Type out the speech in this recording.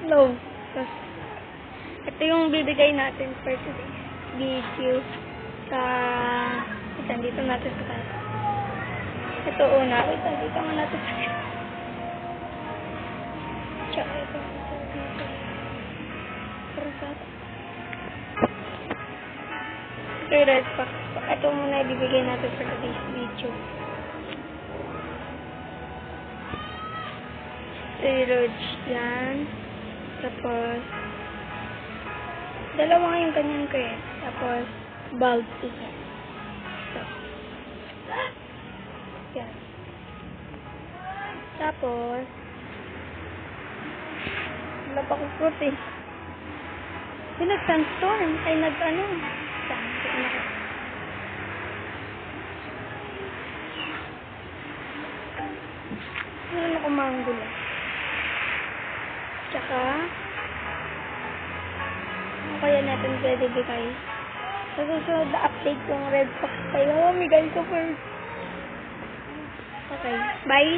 No. Ito yung bibigay natin for today's video sa dito natin sa tayo. Ito una. Wait, dito nga natin sa tsaka ito dito. Ito yung red pack. Ito muna ibibigay natin for today's video. Ito yung Roach yan. Tapos dalawa nga yung ganyan ko eh. Tapos bulb isa. So yan. Tapos wala pa ko fruit eh. Yung nag-sandstorm ay nag-ano. Meron ako mango lang. Tsaka ano kaya natin pwede bigay? Sa susunod na update yung red fox tayo. Oh my god, super. Okay, bye.